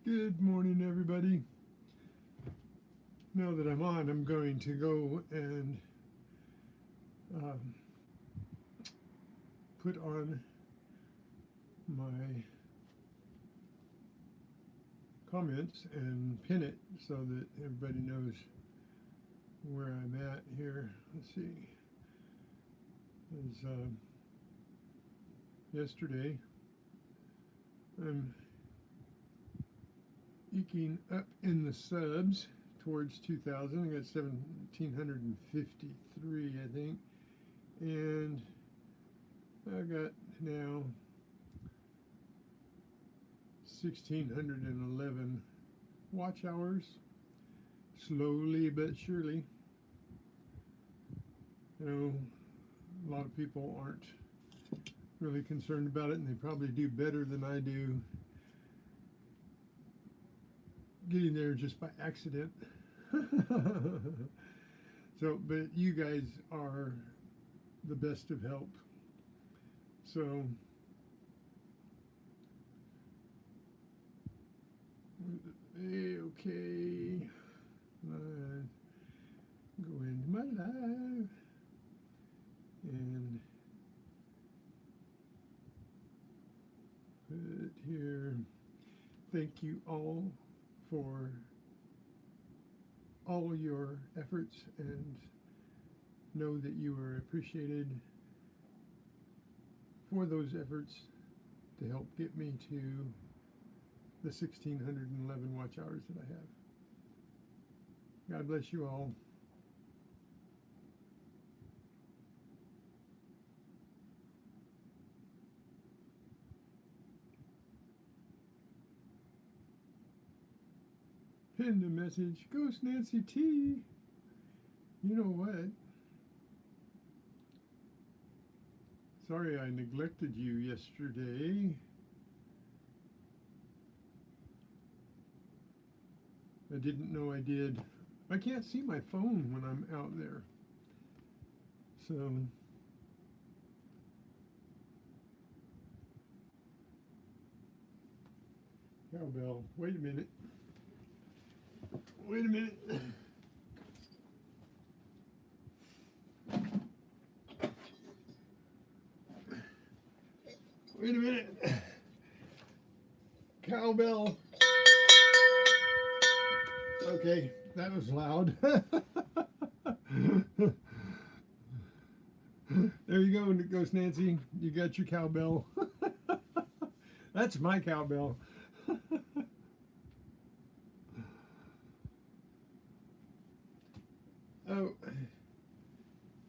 Good morning, everybody. Now that I'm on, I'm going to go and put on my comments and pin it so that everybody knows where I'm at here. Let's see. As yesterday, I'm eking up in the subs towards 2,000. I got 1,753, I think, and I got now 1,611 watch hours. Slowly but surely. You know, a lot of people aren't really concerned about it, and they probably do better than I do getting there just by accident. So, but you guys are the best of help. So, okay, go into my live and put here. Thank you all for all your efforts, and know that you are appreciated for those efforts to help get me to the 1,611 watch hours that I have. God bless you all. Pin the message. Ghost Nancy T. You know what? Sorry I neglected you yesterday. I didn't know I did. I can't see my phone when I'm out there. So cowbell. Wait a minute. Wait a minute. Wait a minute. Cowbell. Okay, that was loud. There you go, Ghost Nancy. You got your cowbell. That's my cowbell. Oh,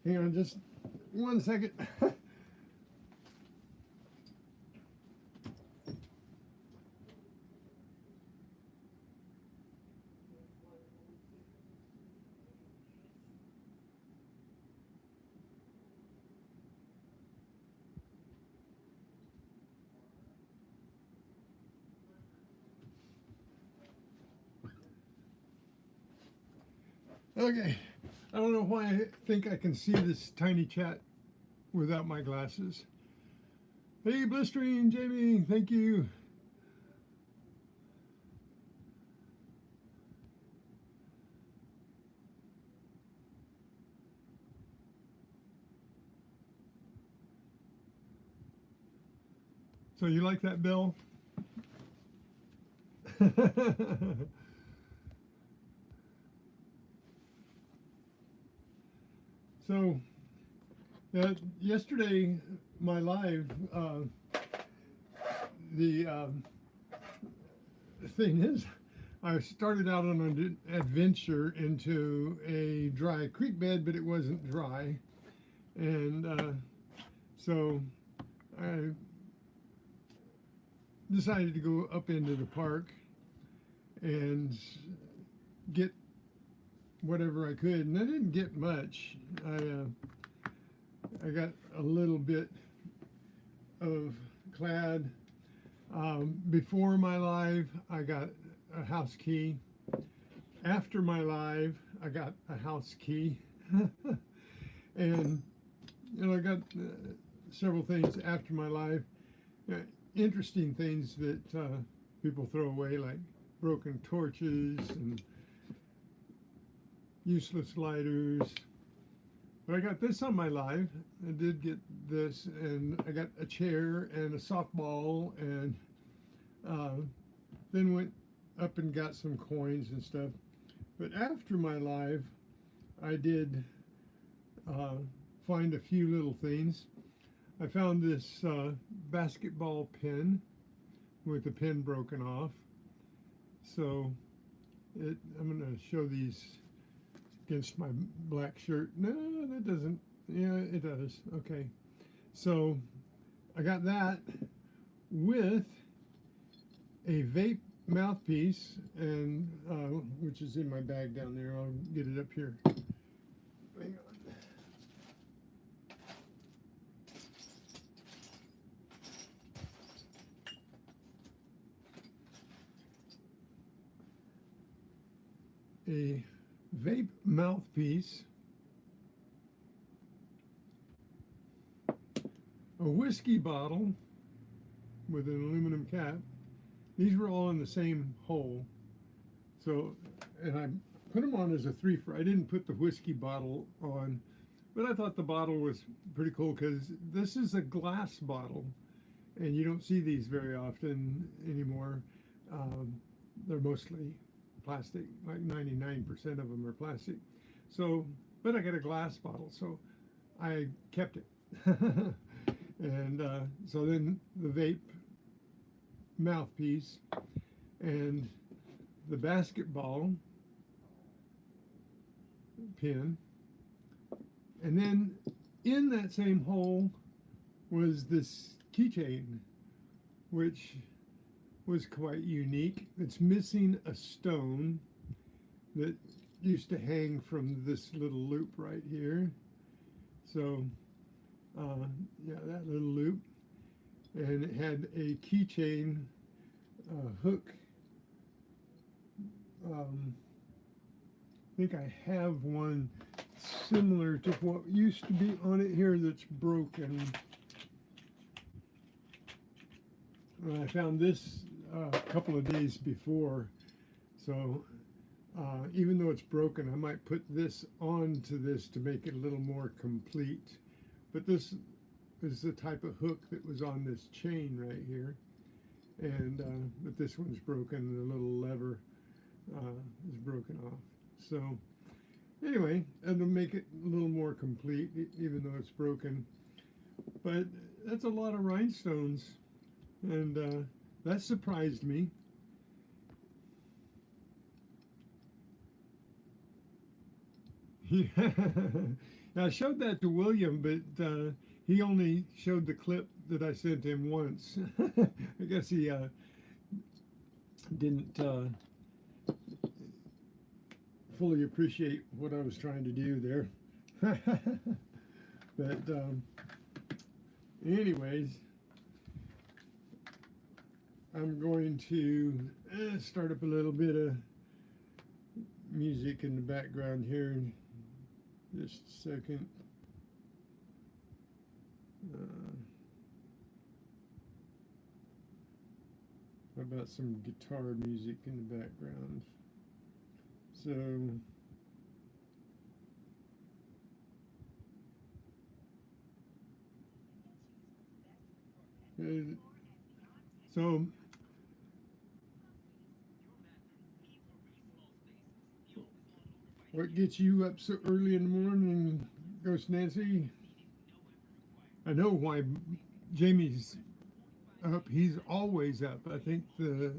hang on just 1 second. Okay, I don't know why I think I can see this tiny chat without my glasses. Hey, Blistering Jamie, thank you. So you like that bell? So, yesterday, my live, the thing is, I started out on an adventure into a dry creek bed, but it wasn't dry. And so I decided to go up into the park and get whatever I could, and I didn't get much. I got a little bit of clad. Before my live, I got a house key. After my live, I got a house key. And you know, I got several things after my live. Interesting things that people throw away, like broken torches and useless lighters. But I got this on my live. I did get this, and I got a chair and a softball, and then went up and got some coins and stuff. But after my live, I did find a few little things. I found this basketball pin with the pin broken off. So I'm going to show these against my black shirt. No, that doesn't. Yeah, it does. Okay. So I got that with a vape mouthpiece, and which is in my bag down there. I'll get it up here. Hang on. A vape mouthpiece, a whiskey bottle with an aluminum cap. These were all in the same hole. So, and I put them on as a 3 for. I didn't put the whiskey bottle on, but I thought the bottle was pretty cool because this is a glass bottle, and you don't see these very often anymore. They're mostly plastic, like 99% of them are plastic. So, but I got a glass bottle, so I kept it. And so then the vape mouthpiece and the basketball pin, and then in that same hole was this keychain, which was quite unique. It's missing a stone that used to hang from this little loop right here. So yeah, that little loop, and it had a keychain hook. I think I have one similar to what used to be on it here that's broken. I found this a couple of days before, so even though it's broken, I might put this onto this to make it a little more complete. But this is the type of hook that was on this chain right here, and but this one's broken. The little lever is broken off. So anyway, it'll make it a little more complete, even though it's broken. But that's a lot of rhinestones, and that surprised me. Yeah. I showed that to William, but he only showed the clip that I sent him once. I guess he didn't fully appreciate what I was trying to do there. But anyways, I'm going to start up a little bit of music in the background here in just a second. How about some guitar music in the background? So what gets you up so early in the morning, Ghost Nancy? I know why Jamie's up. He's always up. I think the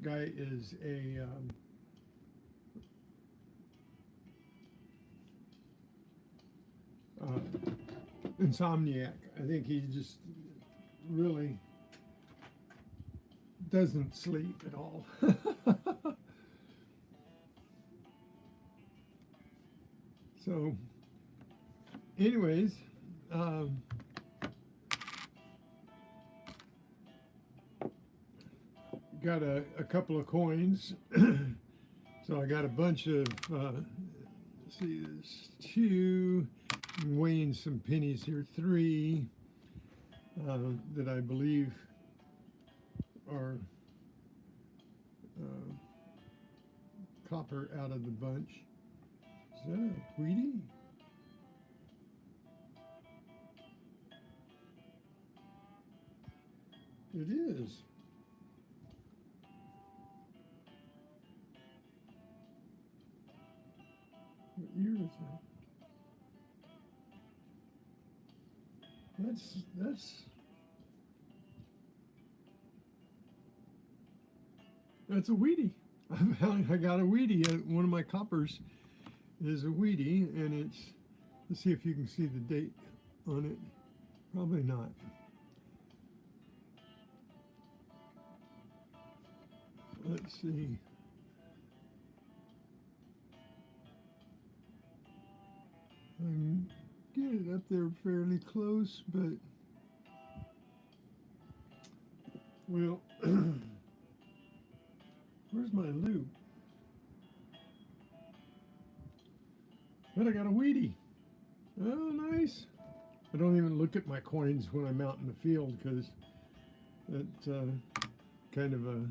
guy is a insomniac. I think he just really doesn't sleep at all. So anyways, got a couple of coins. So I got a bunch of let's see, there's 2, I'm weighing some pennies here, 3 that I believe are copper out of the bunch. Is that a Wheatie? It is. What year is that? That's a Wheatie. I got a Wheatie. One of my coppers is a Wheatie, and it's, let's see if you can see the date on it. Probably not. Let's see. I can get it up there fairly close, but well, where's my loop? But I got a Wheatie. Oh, nice. I don't even look at my coins when I'm out in the field because that's kind of a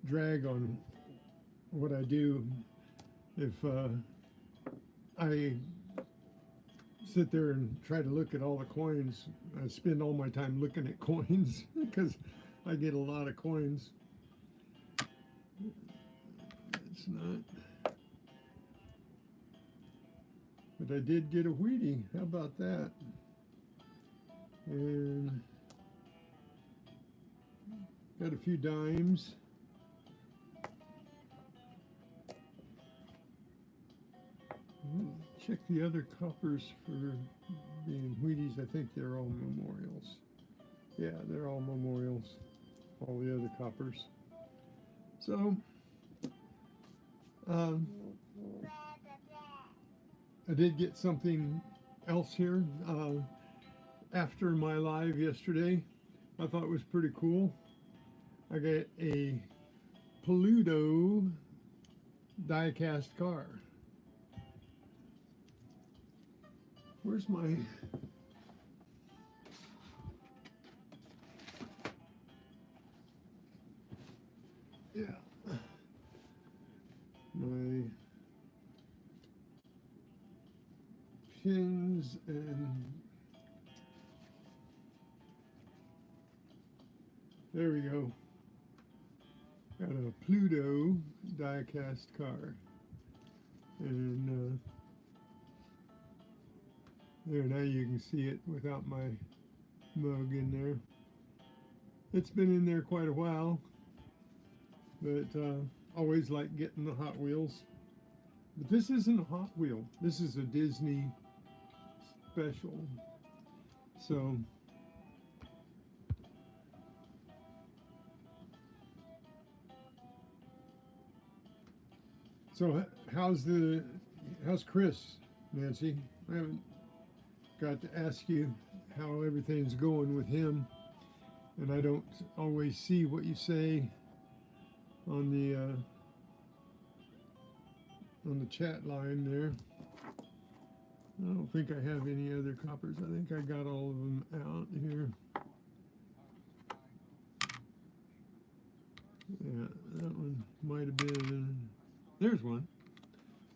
drag on what I do. If I sit there and try to look at all the coins, I spend all my time looking at coins because I get a lot of coins. It's not. But I did get a Wheatie. How about that? And got a few dimes. Check the other coppers for being Wheaties. I think they're all memorials. Yeah, they're all memorials. All the other coppers. So, I did get something else here after my live yesterday. I thought it was pretty cool. I got a Pluto die-cast car. Where's my... Yeah. My pins and... There we go. Got a Pluto die-cast car. And there, now you can see it without my mug in there. It's been in there quite a while, but always like getting the Hot Wheels. But this isn't a Hot Wheel. This is a Disney special. So how's Chris, Nancy? I haven't got to ask you how everything's going with him, and I don't always see what you say on the chat line there. I don't think I have any other coppers. I think I got all of them out here. Yeah, that one might have been. There's one.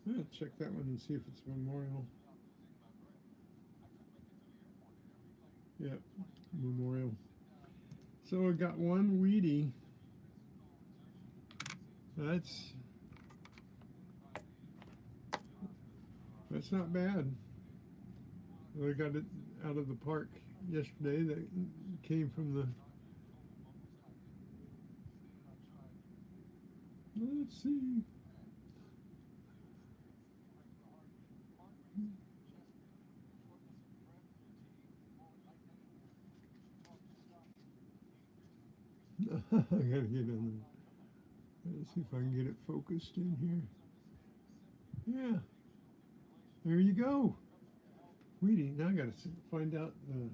I'll check that one and see if it's memorial. Yep, memorial. So I got one Wheatie. That's not bad. I got it out of the park yesterday. That came from the... Let's see. I gotta get in there. Let's see if I can get it focused in here. Yeah. There you go. Wheatie. Now I gotta find out the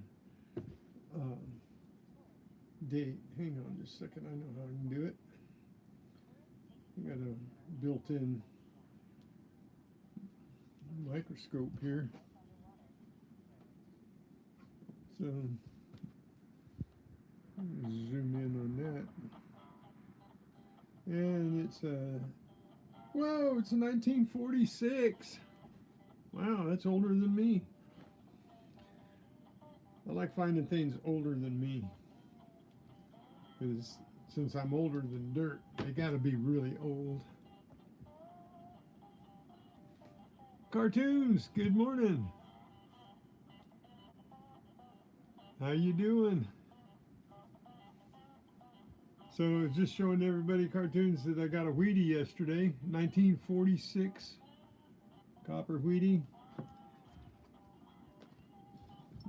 date. Hang on just a second. I know how I can do it. I got a built-in microscope here. So zoom in on that. And it's whoa, it's a 1946. Wow, that's older than me. I like finding things older than me, because since I'm older than dirt, they gotta be really old. Cartoons, good morning. How you doing? So I was just showing everybody cartoons that I got a Wheatie yesterday, 1946 copper Wheatie.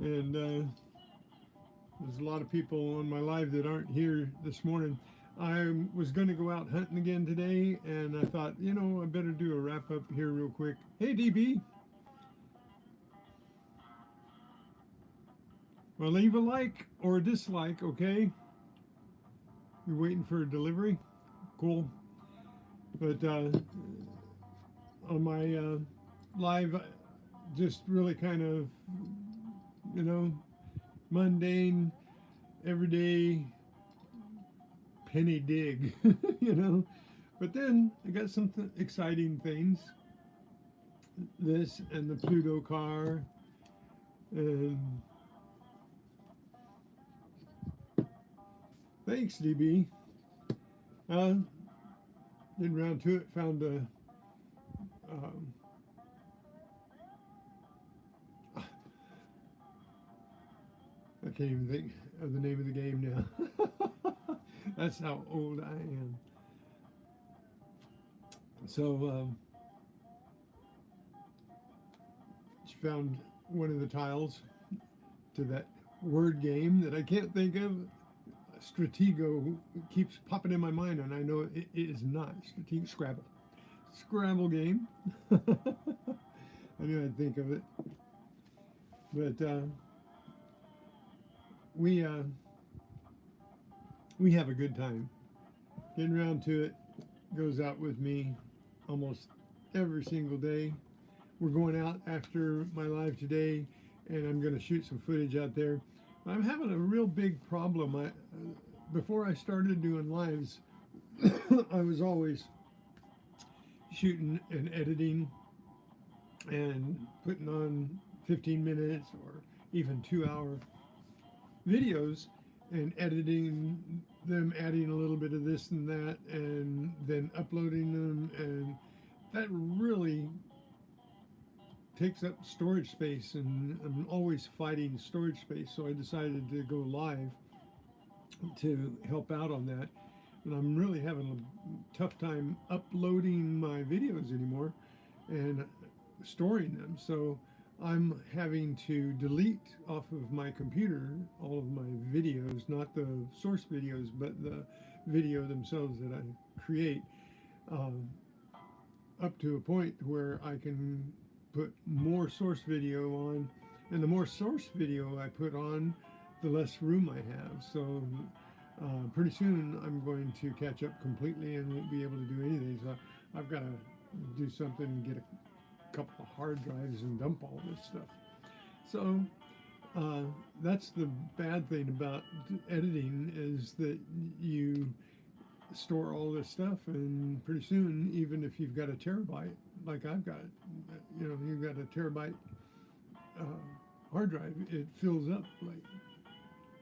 And there's a lot of people on my live that aren't here this morning. I was going to go out hunting again today, and I thought, you know, I better do a wrap up here real quick. Hey, DB. Well, leave a like or a dislike, okay? You're waiting for a delivery? Cool. But on my live, just really kind of, you know, mundane, everyday penny dig, you know. But then I got some exciting things. This and the Pluto car, and thanks, DB. Getting around to it, found a I can't even think of the name of the game now. That's how old I am. So she found one of the tiles to that word game that I can't think of. Stratego keeps popping in my mind, and I know it is not. Stratego, Scrabble. Scrabble game. I knew I'd think of it. But we have a good time. Getting around to it goes out with me almost every single day. We're going out after my live today, and I'm going to shoot some footage out there. I'm having a real big problem. Before I started doing lives, I was always shooting and editing and putting on 15 minutes or even 2-hour videos and editing them, adding a little bit of this and that, and then uploading them, and that really takes up storage space, and I'm always fighting storage space, so I decided to go live to help out on that. And I'm really having a tough time uploading my videos anymore and storing them, so I'm having to delete off of my computer all of my videos, not the source videos, but the video themselves that I create, up to a point where I can put more source video on, and the more source video I put on, the less room I have. So pretty soon I'm going to catch up completely and won't be able to do anything. So I've got to do something and get a couple of hard drives and dump all this stuff. So that's the bad thing about editing, is that you store all this stuff, and pretty soon, even if you've got a terabyte like I've got, you know, you've got a terabyte hard drive, it fills up like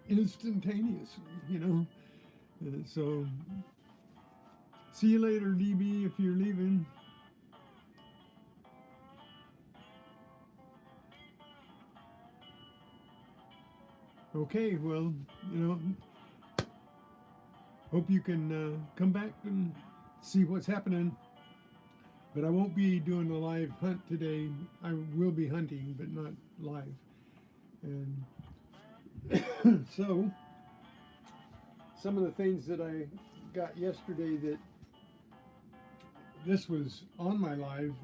instantaneously, you know. So see you later, DB, if you're leaving. Okay, well, you know, hope you can come back and see what's happening. But I won't be doing a live hunt today. I will be hunting, but not live. And so, some of the things that I got yesterday, that this was on my live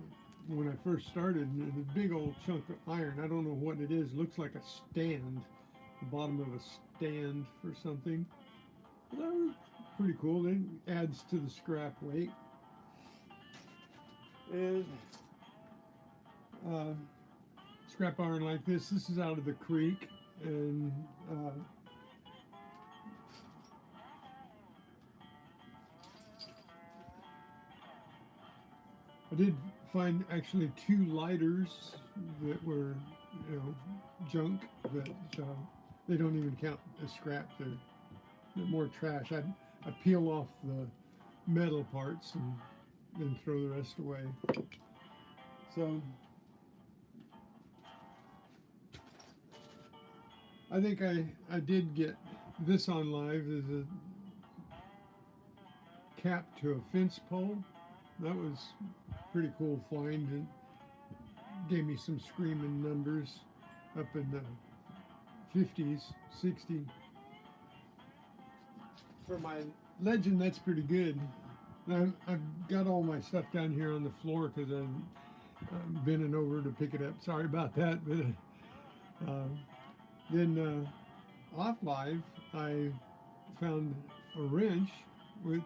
when I first started, and a big old chunk of iron. I don't know what it is. It looks like a stand, the bottom of a stand for something. That was pretty cool. It adds to the scrap weight. And scrap iron like this. This is out of the creek, and did find actually 2 lighters that were, you know, junk, but they don't even count as scrap. They're more trash. I peel off the metal parts and then throw the rest away. So I think I did get this on live. There's a cap to a fence pole. That was pretty cool find, and gave me some screaming numbers up in the 50s, 60. For my legend, that's pretty good. I've got all my stuff down here on the floor because I'm bending over to pick it up. Sorry about that. But then off live, I found a wrench, which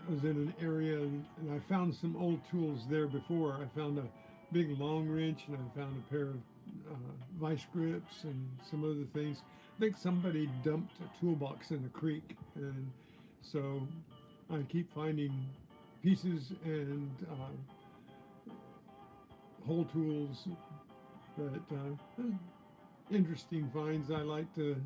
was in an area, and I found some old tools there before. I found a big long wrench, and I found a pair of vice grips and some other things. I think somebody dumped a toolbox in the creek, and so I keep finding pieces and whole tools, but interesting finds. I like to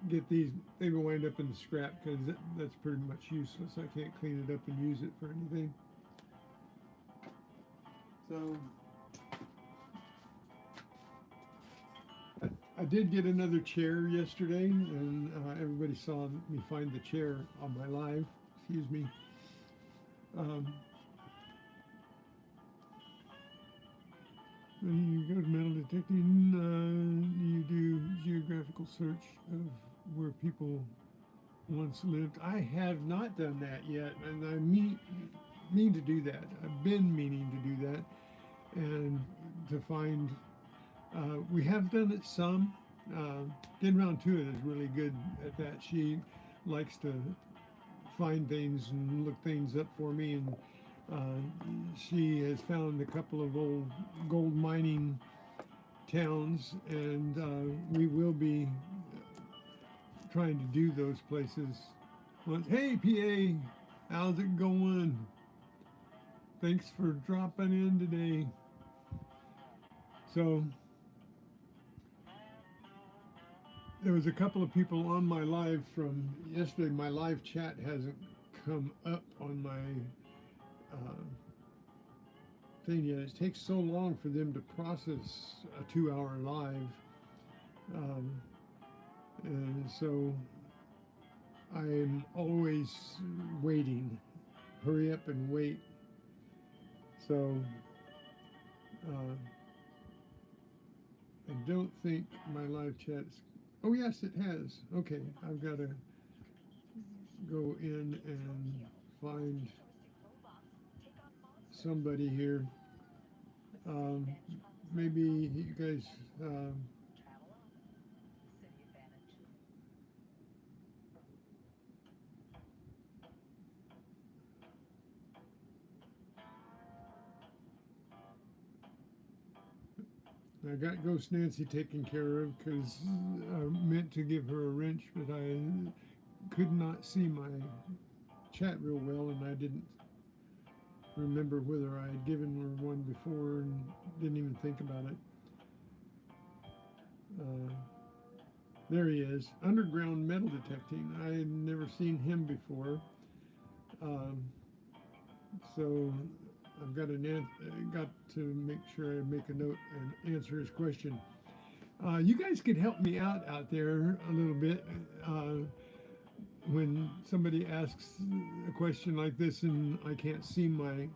get these. They wind up in the scrap because that's pretty much useless. I can't clean it up and use it for anything. So I did get another chair yesterday, and everybody saw me find the chair on my live. Excuse me. When you go to metal detecting, you do geographical search of where people once lived. I have not done that yet, and I mean to do that. I've been meaning to do that, and to find. We have done it some. Getting around to it is really good at that. She likes to find things and look things up for me, and she has found a couple of old gold mining towns, and we will be trying to do those places once. Hey PA, how's it going? Thanks for dropping in today. So there was a couple of people on my live from yesterday. My live chat hasn't come up on my thing yet. It takes so long for them to process a 2-hour live, and so I'm always waiting. Hurry up and wait. So I don't think my live chat's. Oh yes, it has. Okay, I've got to go in and find somebody here. Maybe you guys. I got Ghost Nancy taken care of because I meant to give her a wrench, but I could not see my chat real well, and I didn't remember whether I had given her one before and didn't even think about it. There he is, underground metal detecting. I had never seen him before, so I've got to make sure I make a note and answer his question. You guys could help me out there a little bit when somebody asks a question like this and I can't see my.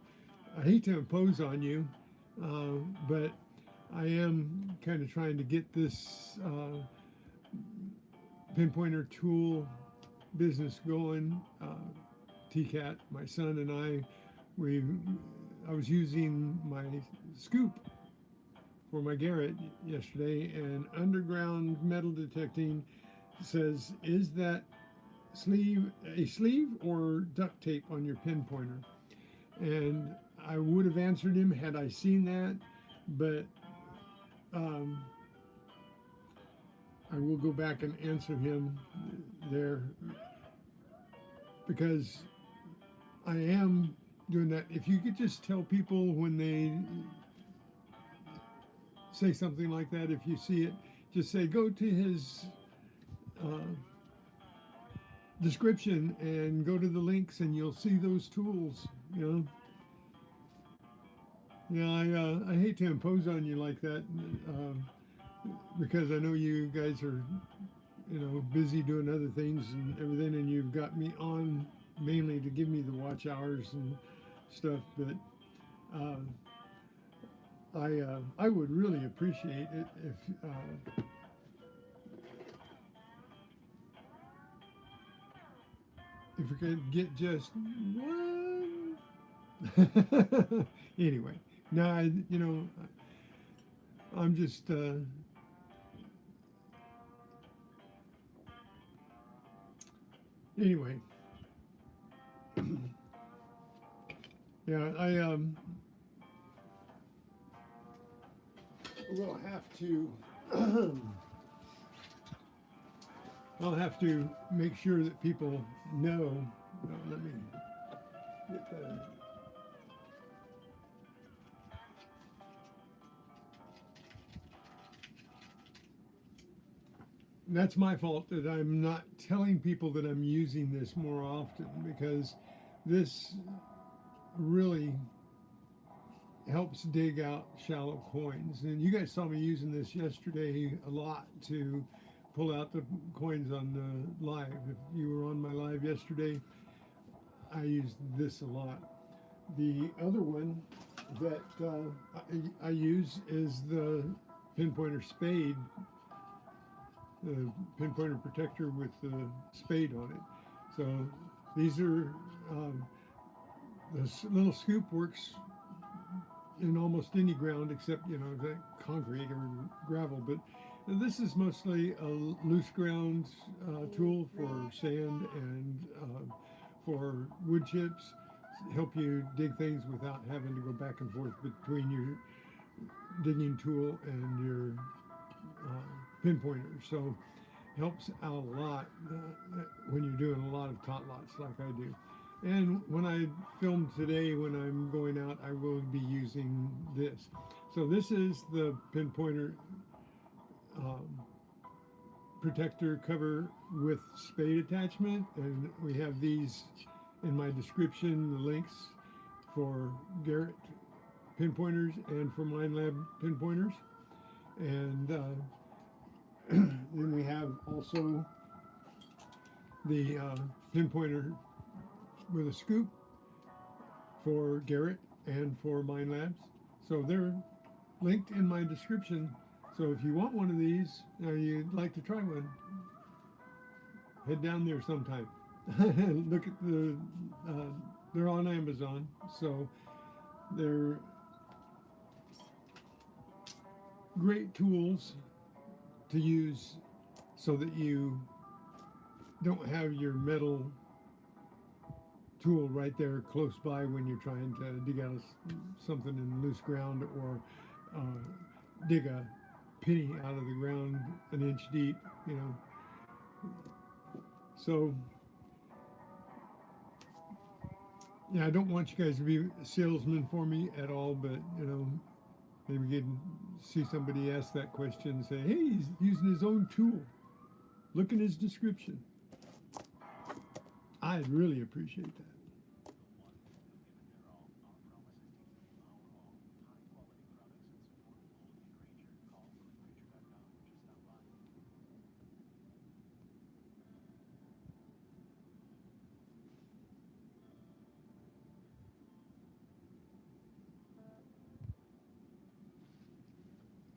I hate to impose on you, but I am kind of trying to get this pinpointer tool business going. Tcat, my son and I, I was using my scoop for my Garrett yesterday, and underground metal detecting says, is that a sleeve or duct tape on your pinpointer? And I would have answered him had I seen that, but I will go back and answer him there, because I am doing that. If you could just tell people when they say something like that, if you see it, just say, go to his uh, description and go to the links and you'll see those tools, you know. Yeah, I hate to impose on you like that, because I know you guys are, you know, busy doing other things and everything, and you've got me on mainly to give me the watch hours and stuff. But uh, I would really appreciate it if we could get just one. Anyway, no, you know, I'm just anyway. Yeah, I will have to. I'll have to make sure that people know. Let me get the. That's my fault that I'm not telling people that I'm using this more often, because this really helps dig out shallow coins. And you guys saw me using this yesterday a lot to pull out the coins on the live. If you were on my live yesterday, I used this a lot. The other one that I use is the Pinpointer Spade, the Pinpointer protector with the Spade on it. So these are, this little scoop works in almost any ground except, you know, the concrete or gravel. But this is mostly a loose ground tool for sand and for wood chips, help you dig things without having to go back and forth between your digging tool and your pinpointer. So helps out a lot when you're doing a lot of tot lots like I do. And when I film today, when I'm going out, I will be using this. So this is the Pinpointer protector cover with spade attachment, and we have these in my description, the links for Garrett pinpointers and for MindLab pinpointers. And then we have also the pinpointer with a scoop for Garrett and for MindLabs. So they're linked in my description. So if you want one of these, or you'd like to try one, head down there sometime. Look at the, they're on Amazon. So they're great tools to use so that you don't have your metal tool right there close by when you're trying to dig out something in loose ground, or dig a penny out of the ground an inch deep, you know. So yeah, I don't want you guys to be salesmen for me at all, but you know, maybe you can see somebody ask that question and say, hey, he's using his own tool. Look in his description. I'd really appreciate that.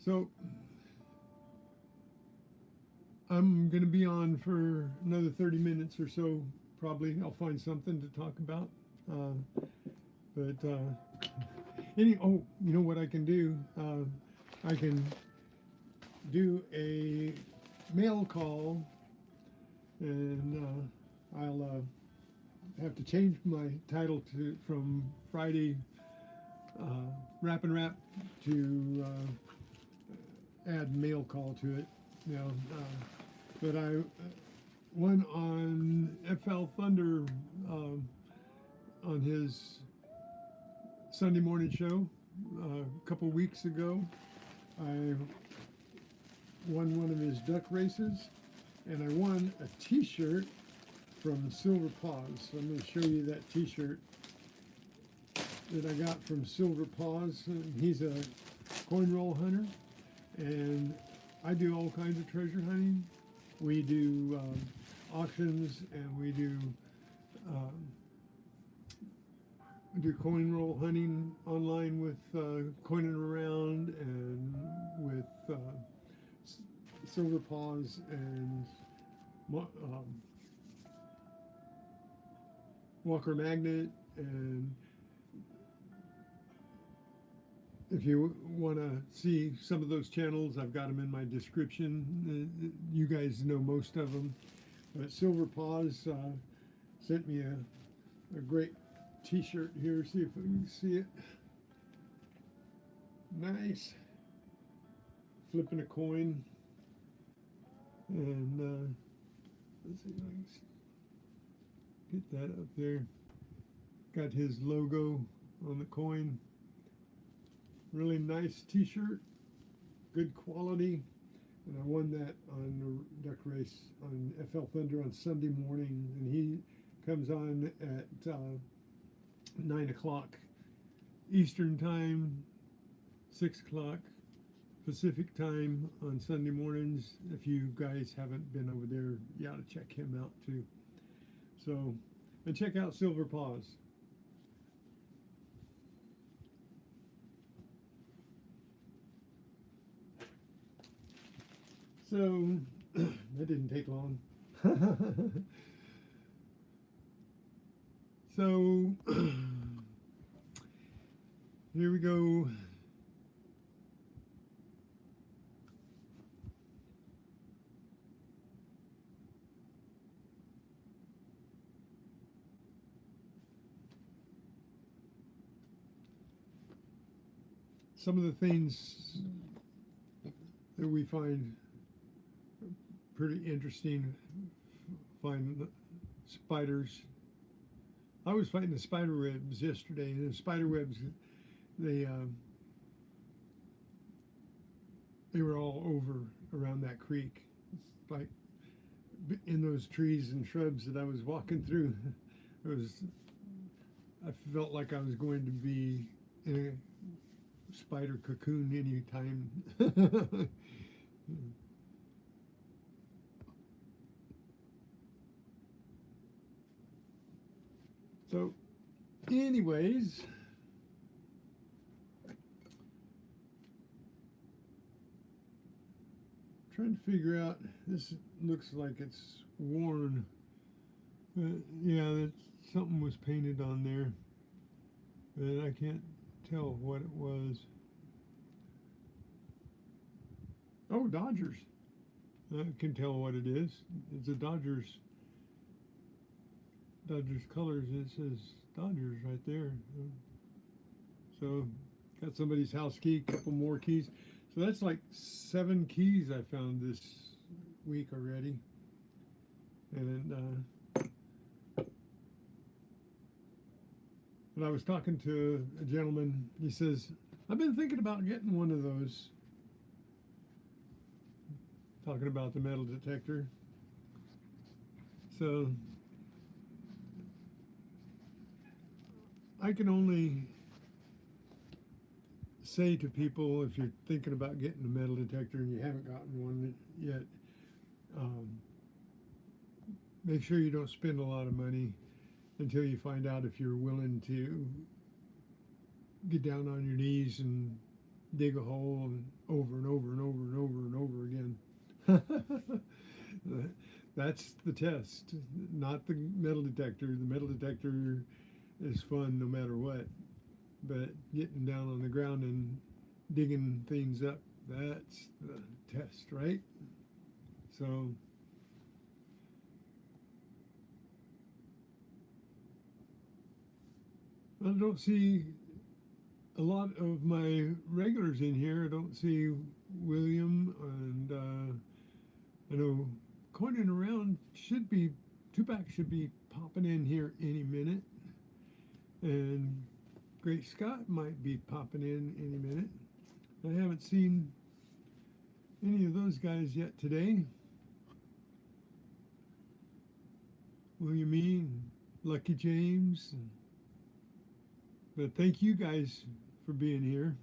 So I'm going to be on for another 30 minutes or so, probably. I'll find something to talk about. Oh, you know what I can do? I can do a mail call, and I'll have to change my title from Friday Rap and Rap to add mail call to it. You know, but I one on FL Thunder on his Sunday morning show a couple weeks ago. I won one of his duck races, and I won a t-shirt from Silver Paws. So I'm going to show you that t-shirt that I got from Silver Paws. He's a coin roll hunter, and I do all kinds of treasure hunting. We do auctions, and we do coin roll hunting online with Coining Around and with Silver Paws and Walker Magnet. And if you want to see some of those channels, I've got them in my description. You guys know most of them. But Silver Paws sent me a great t-shirt here. See if we can see it. Nice. Flipping a coin. And let's see if I can get that up there. Got his logo on the coin. Really nice t-shirt. Good quality. And I won that on the duck race on FL Thunder on Sunday morning. And he comes on at 9 o'clock Eastern Time, 6 o'clock Pacific Time on Sunday mornings. If you guys haven't been over there, you ought to check him out too. So, and check out Silver Paws. So, that didn't take long. So, here we go. Some of the things that we find pretty interesting, find spiders. I was fighting the spider webs yesterday, and the spider webs, they were all over around that creek. It's like in those trees and shrubs that I was walking through. I felt like I was going to be in a spider cocoon any time. So, anyways, trying to figure out, this looks like it's worn. Yeah, something was painted on there, but I can't tell what it was. Oh, Dodgers. I can tell what it is. It's a Dodgers colors. It says Dodgers right there. So got somebody's house key, couple more keys. So that's like 7 keys I found this week already. And I was talking to a gentleman. He says, I've been thinking about getting one of those. Talking about the metal detector. So I can only say to people, if you're thinking about getting a metal detector and you haven't gotten one yet, make sure you don't spend a lot of money until you find out if you're willing to get down on your knees and dig a hole and over and over and over and over and over again. That's the test, not the metal detector. The metal detector is fun no matter what, but getting down on the ground and digging things up, that's the test, right? So I don't see a lot of my regulars in here. I don't see William, and I know Coining Around should be, Tupac should be popping in here any minute. And Great Scott might be popping in any minute. I haven't seen any of those guys yet today. William E. and Lucky James. But thank you guys for being here.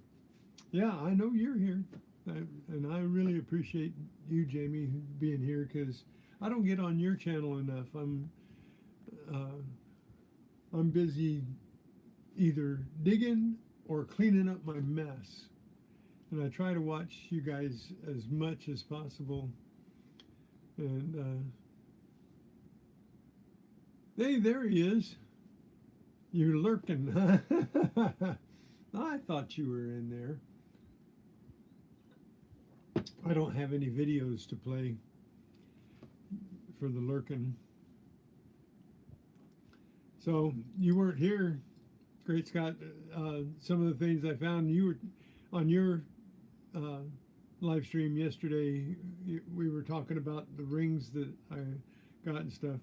Yeah, I know you're here. And I really appreciate you, Jamie, being here, because I don't get on your channel enough. I'm busy either digging or cleaning up my mess. And I try to watch you guys as much as possible. And hey, there he is. You're lurking. I thought you were in there. I don't have any videos to play for the lurking. So you weren't here, Great Scott. Some of the things I found, you were on your live stream yesterday. We were talking about the rings that I got and stuff.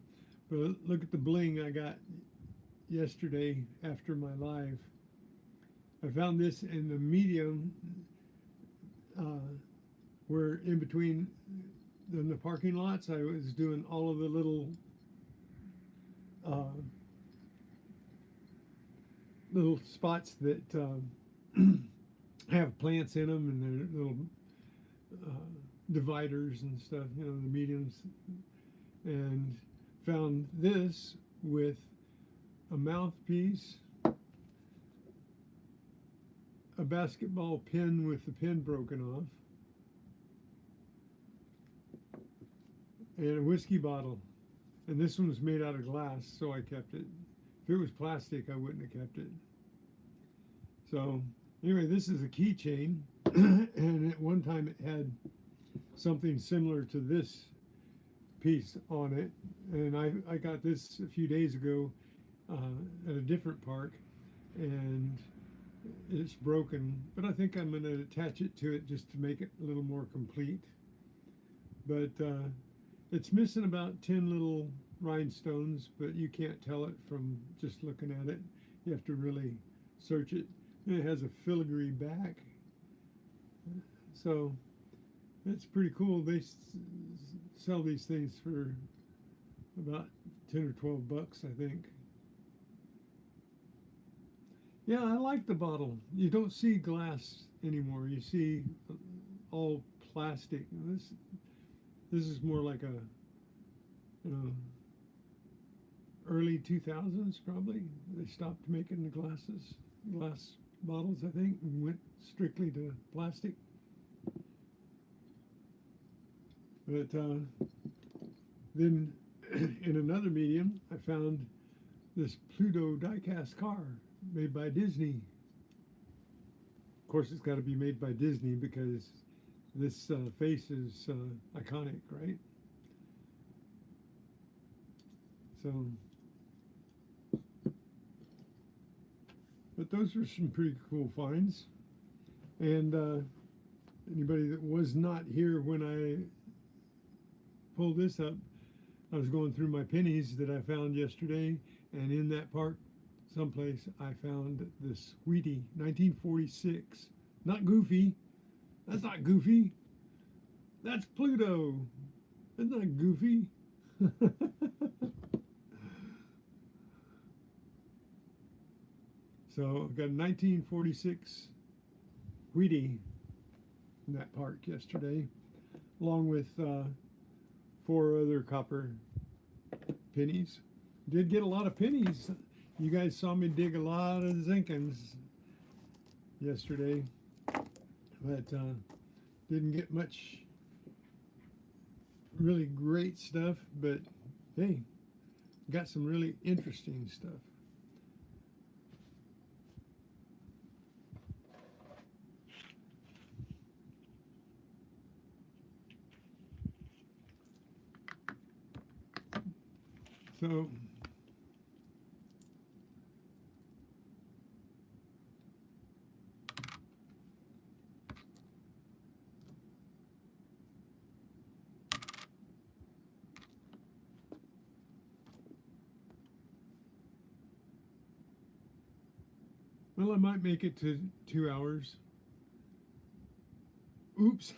But look at the bling I got yesterday after my live. I found this in the medium, where in between the parking lots, I was doing all of the little little spots that have plants in them, and they're little dividers and stuff, you know, the mediums, and found this with a mouthpiece, a basketball pin with the pin broken off, and a whiskey bottle. And this one was made out of glass, so I kept it. If it was plastic, I wouldn't have kept it. So anyway, this is a keychain, and at one time it had something similar to this piece on it. And I got this a few days ago at a different park, and it's broken, but I think I'm going to attach it to it just to make it a little more complete. But it's missing about 10 little rhinestones, but you can't tell it from just looking at it. You have to really search it. And it has a filigree back, so it's pretty cool. They sell these things for about 10 or 12 bucks, I think. Yeah, I like the bottle. You don't see glass anymore. You see all plastic. This is more like a, you know, early 2000s probably. They stopped making the glass bottles, I think, and went strictly to plastic. But then in another medium, I found this Pluto diecast car made by Disney. Of course, it's got to be made by Disney because this face is iconic, right? So, but those were some pretty cool finds. And anybody that was not here when I pulled this up, I was going through my pennies that I found yesterday, and in that park someplace I found this Wheatie, 1946. Not Goofy. That's not Goofy. That's Pluto. That's not Goofy. So I got a 1946 Wheatie in that park yesterday, along with 4 other copper pennies. Did get a lot of pennies. You guys saw me dig a lot of zinkins yesterday, but didn't get much really great stuff, but hey, got some really interesting stuff. So Well, I might make it to 2 hours. Oops.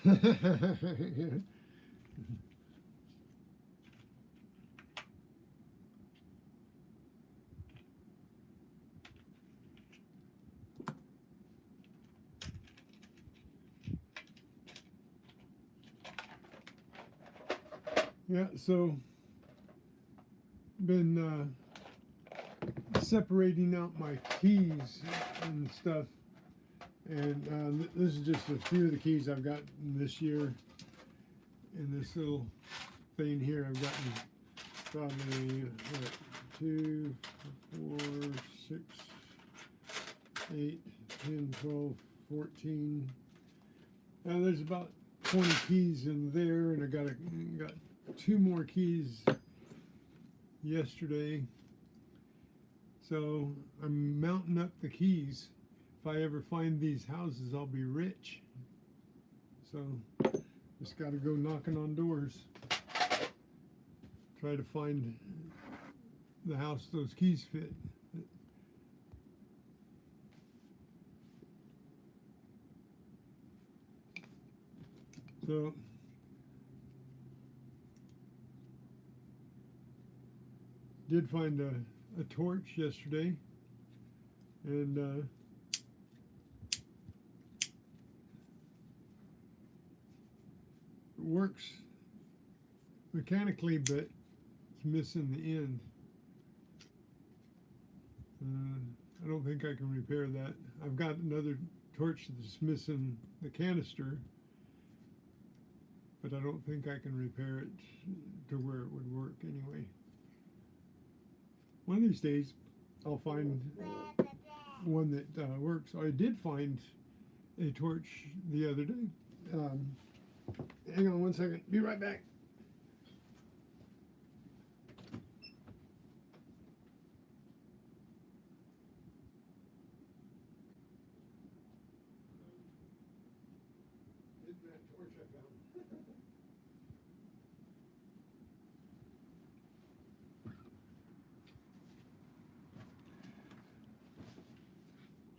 Yeah, so been separating out my keys and stuff, and this is just a few of the keys I've gotten this year. In this little thing here, I've gotten probably 2, 4, 6, 8, 10, 12, 14. And there's about 20 keys in there, and I got 2 more keys yesterday. So I'm mounting up the keys. If I ever find these houses, I'll be rich. So just got to go knocking on doors. Try to find the house those keys fit. So did find a torch yesterday, and it works mechanically, but it's missing the end. I don't think I can repair that. I've got another torch that's missing the canister, but I don't think I can repair it to where it would work anyway. One of these days, I'll find one that works. I did find a torch the other day. Hang on one second. Be right back.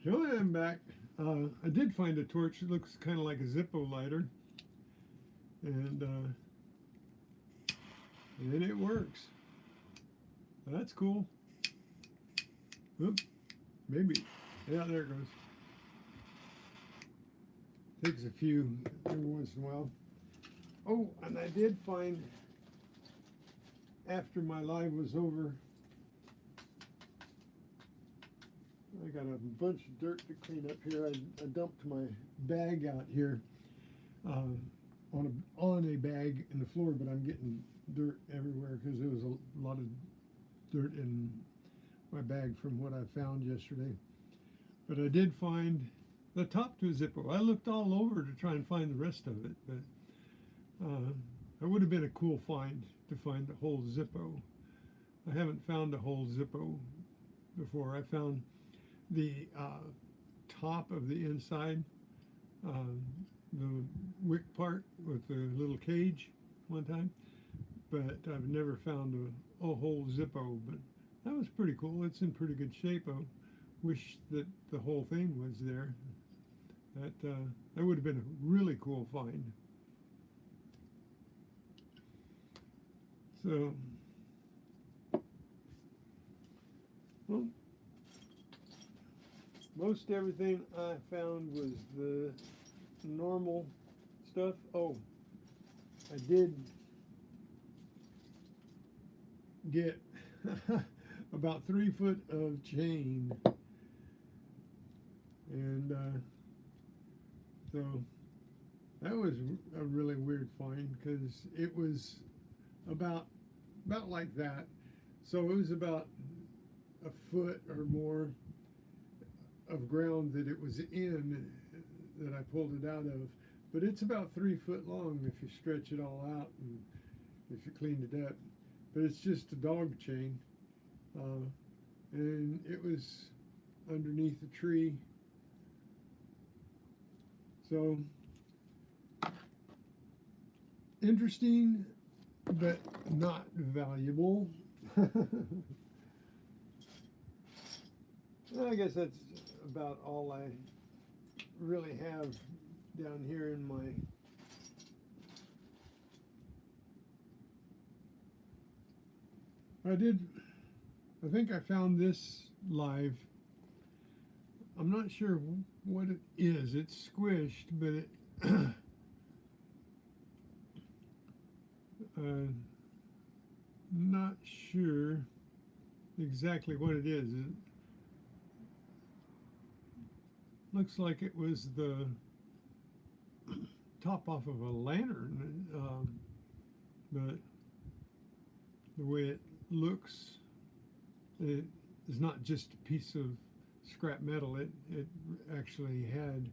So I'm back. I did find a torch. It looks kind of like a Zippo lighter, and it works. That's cool. Oop, maybe. Yeah, there it goes. Takes a few every once in a while. Oh, and I did find, after my live was over, I got a bunch of dirt to clean up here. I dumped my bag out here on a bag in the floor, but I'm getting dirt everywhere because there was a lot of dirt in my bag from what I found yesterday. But I did find the top to a Zippo. I looked all over to try and find the rest of it, but it would have been a cool find to find the whole Zippo. I haven't found a whole Zippo before. I found the top of the inside, the wick part with the little cage one time, but I've never found a whole Zippo. But that was pretty cool. It's in pretty good shape. I wish that the whole thing was there. That would have been a really cool find. So, well, most everything I found was the normal stuff. Oh, I did get about 3 foot of chain, and so that was a really weird find because it was about like that. So it was about a foot or more of ground that it was in that I pulled it out of, but it's about 3 foot long if you stretch it all out and if you clean it up. But it's just a dog chain, and it was underneath a tree. So interesting, but not valuable. I guess that's about all I really have down here in my I think I found this live. I'm not sure what it is. It's squished, but it not sure exactly what it is. It looks like it was the top off of a lantern, but the way it looks, it is not just a piece of scrap metal. It actually had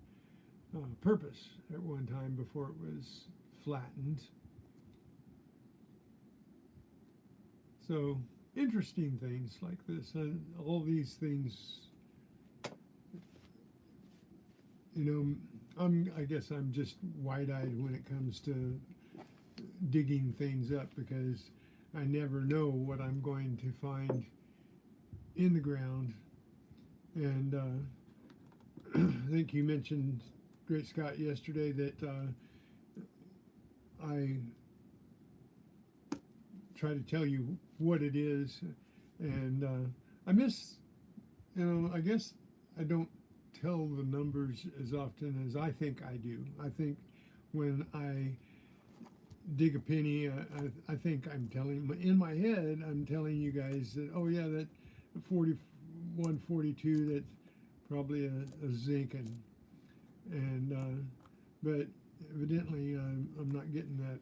purpose at one time before it was flattened. So interesting things like this, and all these things, you know, I guess I'm just wide-eyed when it comes to digging things up, because I never know what I'm going to find in the ground. And I think you mentioned, Great Scott, yesterday that I try to tell you what it is, and I miss, you know, I guess I don't tell the numbers as often as I think I do. I think when I dig a penny, I think I'm telling, in my head, I'm telling you guys that, oh yeah, that 4142, that's probably a zinkin. And but evidently I'm not getting that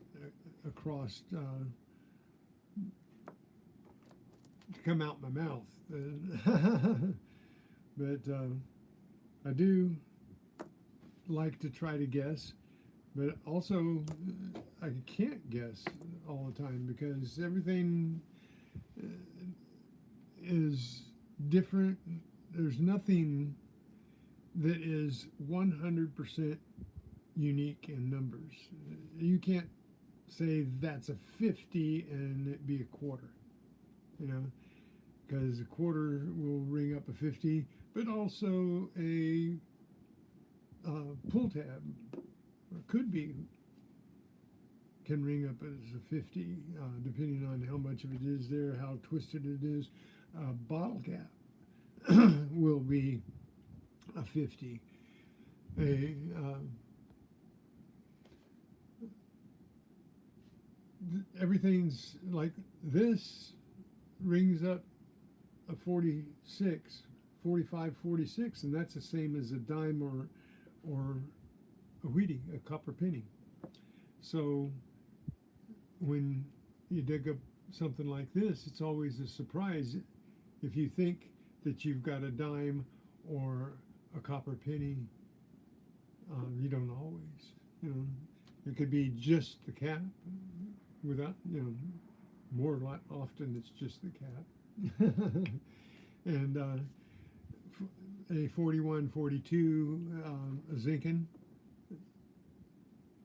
across to come out my mouth. But I do like to try to guess, but also I can't guess all the time, because everything is different. There's nothing that is 100% unique in numbers. You can't say that's a 50 and it be a quarter, you know, because a quarter will ring up a 50, but also a pull tab could be, can ring up as a 50, depending on how much of it is there, how twisted it is. Bottle cap will be a 50. Everything's like this rings up a 46, 45, 46, and that's the same as a dime or a wheatie, a copper penny. So when you dig up something like this, it's always a surprise if you think that you've got a dime or a copper penny. You don't always, you know. It could be just the cap, without, you know, more often it's just the cap. And a 41, 42, a zinkin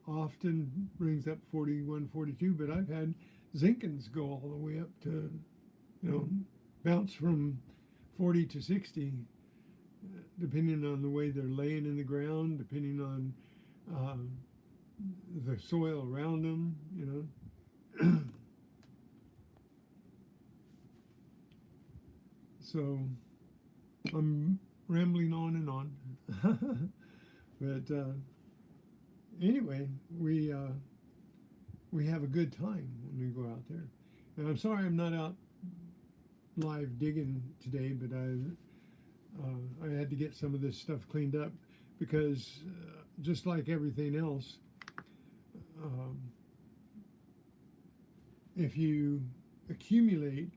often brings up 41, 42, but I've had zinkins go all the way up to, you know, bounce from 40 to 60, depending on the way they're laying in the ground, depending on the soil around them, you know. So I'm rambling on and on. But anyway, we have a good time when we go out there. And I'm sorry I'm not out live digging today, but I had to get some of this stuff cleaned up, because just like everything else, if you accumulate,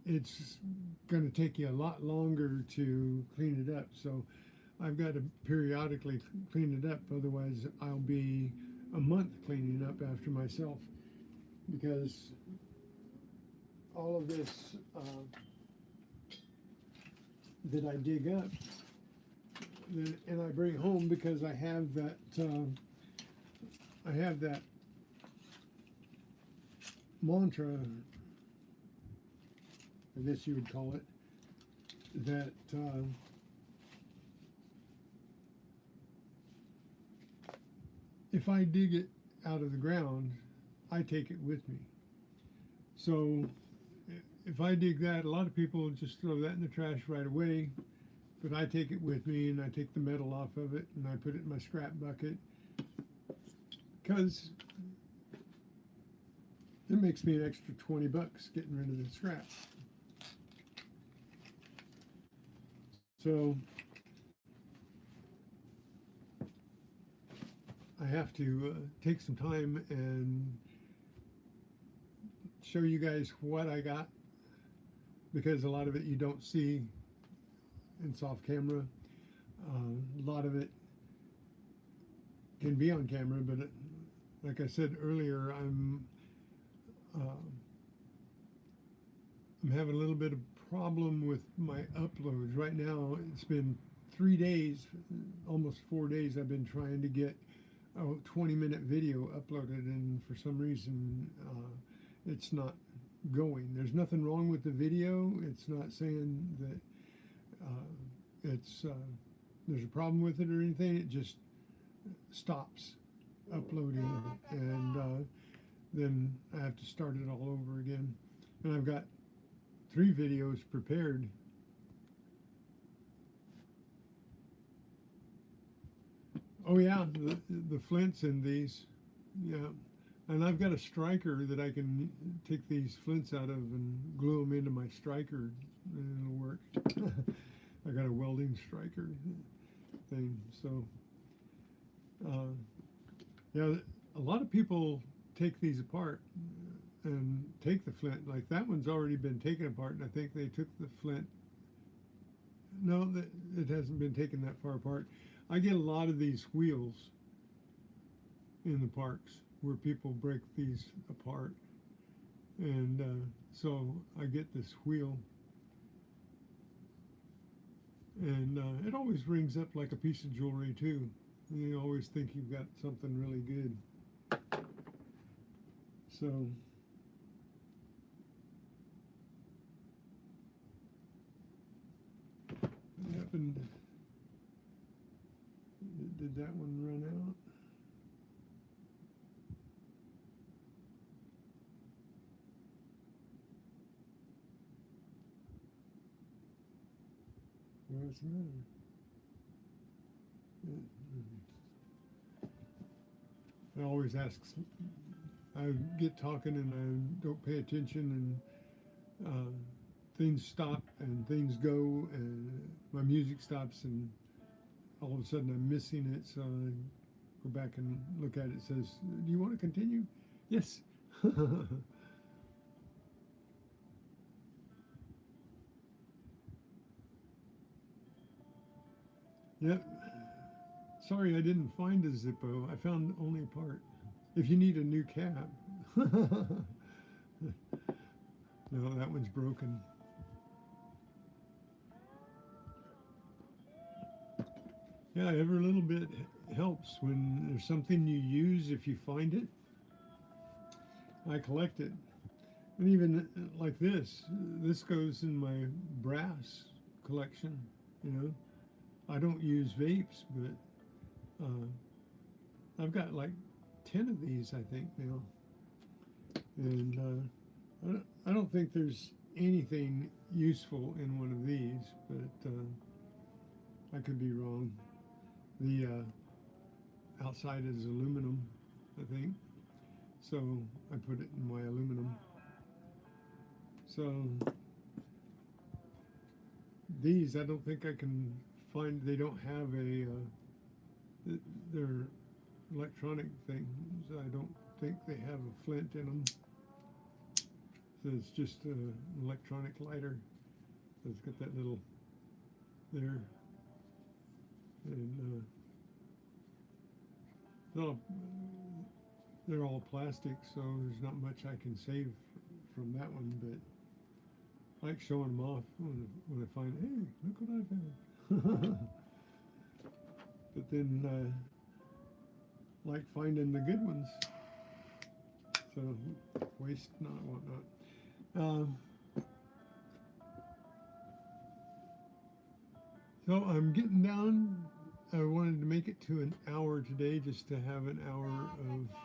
it's going to take you a lot longer to clean it up. So I've got to periodically clean it up, otherwise I'll be a month cleaning up after myself, because all of this that I dig up and I bring home, because I have that mantra, I guess you would call it, that if I dig it out of the ground, I take it with me. So if I dig that, a lot of people just throw that in the trash right away, but I take it with me and I take the metal off of it and I put it in my scrap bucket because it makes me an extra 20 bucks getting rid of the scrap. So I have to take some time and show you guys what I got, because a lot of it you don't see in soft camera. A lot of it can be on camera, but like I said earlier, I'm having a little bit of problem with my uploads. Right now, it's been 3 days, almost 4 days, I've been trying to get a 20-minute video uploaded, and for some reason, it's not going. There's nothing wrong with the video. It's not saying that there's a problem with it or anything. It just stops uploading, and then I have to start it all over again. And I've got 3 videos prepared. Oh yeah, the flints in these, yeah. And I've got a striker that I can take these flints out of and glue them into my striker, and it'll work. I got a welding striker thing, so yeah, a lot of people take these apart and take the flint. Like that one's already been taken apart, and I think they took the flint. No, it hasn't been taken that far apart. I get a lot of these wheels in the parks where people break these apart, and so I get this wheel, and it always rings up like a piece of jewelry too. And you always think you've got something really good. So what happened? Did that one run out? What's the matter? I always ask. I get talking and I don't pay attention, and things stop and things go, and my music stops, and all of a sudden I'm missing it. So I go back and look at it. It says, "Do you want to continue?" Yes. Yep. Sorry, I didn't find a Zippo. I found only a part. If you need a new cab. No, that one's broken. Yeah, every little bit helps. When there's something you use, if you find it, I collect it. And even like this goes in my brass collection, you know. I don't use vapes, but I've got like 10 of these, I think, now. And I don't think there's anything useful in one of these, but I could be wrong. The outside is aluminum, I think, so I put it in my aluminum. So these, I don't think I can find. They don't have a they're electronic things. I don't think they have a flint in them. So it's just an electronic lighter. So it's got that little there, and they're all plastic, so there's not much I can save from that one. But I like showing them off when I find, hey, look what I found. But then like finding the good ones. So waste not, whatnot. So I'm getting down I wanted to make it to an hour today, just to have an hour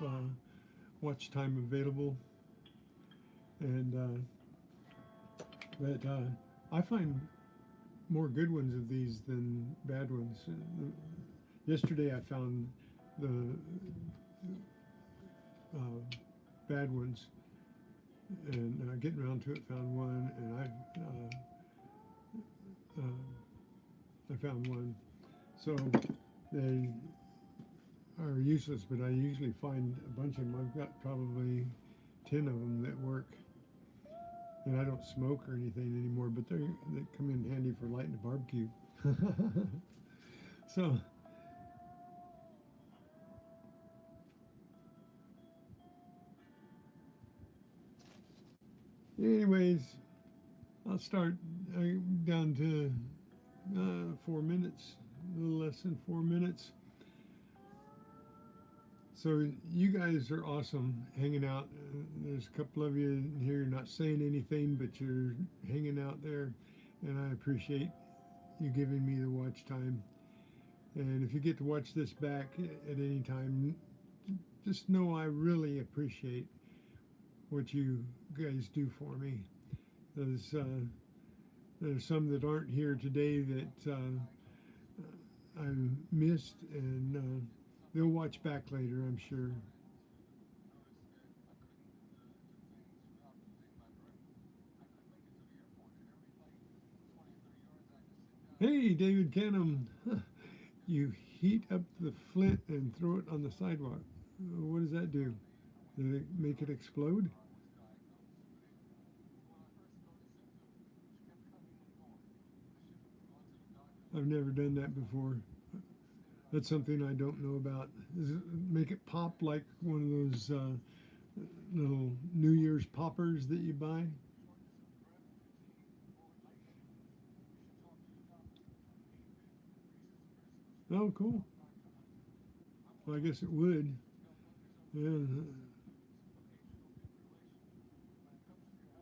of watch time available. And but I find more good ones of these than bad ones. Yesterday I found the bad ones, and getting around to it, found one, and I found one. So they are useless, but I usually find a bunch of them. I've got probably 10 of them that work. And I don't smoke or anything anymore, but they come in handy for lighting a barbecue. So, anyways, I'll start down to 4 minutes, a little less than 4 minutes. So you guys are awesome hanging out. There's a couple of you in here, you're not saying anything, but you're hanging out there, and I appreciate you giving me the watch time. And if you get to watch this back at any time, just know I really appreciate what you guys do for me. There's some that aren't here today that I missed, and they'll watch back later, I'm sure. Hey, David Canham, you heat up the flint and throw it on the sidewalk. What does that do? Does it make it explode? I've never done that before. That's something I don't know about. Does it make it pop like one of those little New Year's poppers that you buy? Oh, cool. Well, I guess it would. Yeah.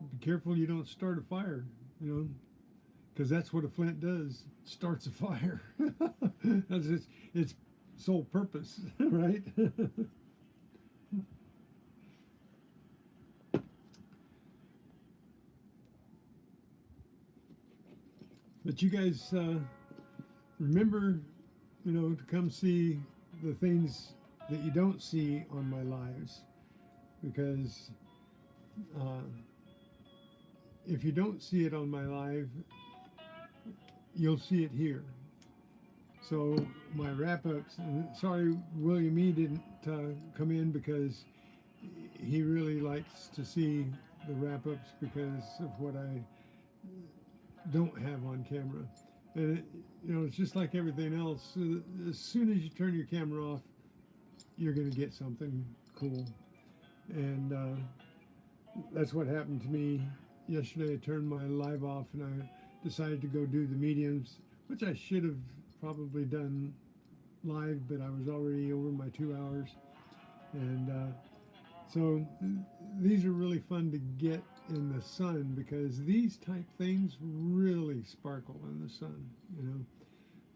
Be careful you don't start a fire, because that's what a flint does. Starts a fire. That's its sole purpose, right? But you guys remember, to come see the things that you don't see on my lives, because uh, if you don't see it on my live, you'll see it here. So my wrap-ups, and sorry William E. didn't come in, because he really likes to see the wrap-ups because of what I don't have on camera. And it's just like everything else. As soon as you turn your camera off, you're going to get something cool. And that's what happened to me yesterday. I turned my live off, and I decided to go do the mediums, which I should have probably done live, but I was already over my 2 hours. And so these are really fun to get in the sun, because these type things really sparkle in the sun,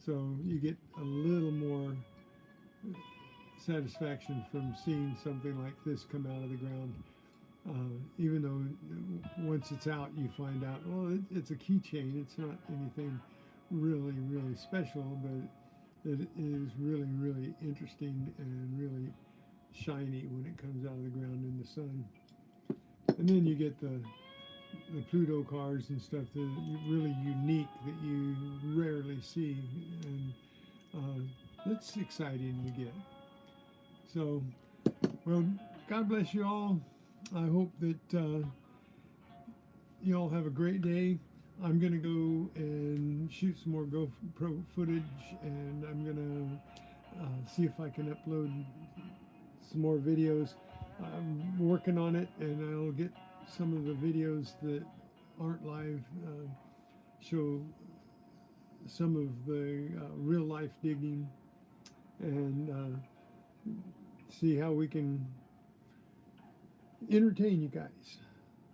So you get a little more satisfaction from seeing something like this come out of the ground. Even though once it's out, you find out, well, it's a keychain. It's not anything really, really special, but it is really, really interesting and really shiny when it comes out of the ground in the sun. And then you get the Pluto cars and stuff that are really unique, that you rarely see, and it's exciting to get. So, well, God bless you all. I hope that you all have a great day. I'm going to go and shoot some more GoPro footage, and I'm going to see if I can upload some more videos. I'm working on it, and I'll get some of the videos that aren't live, show some of the real life digging, and see how we can entertain you guys.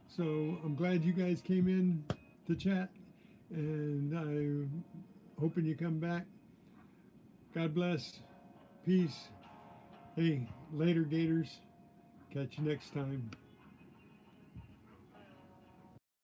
So I'm glad you guys came in to chat, and I'm hoping you come back. God bless. Peace. Hey, later, Gators. Catch you next time.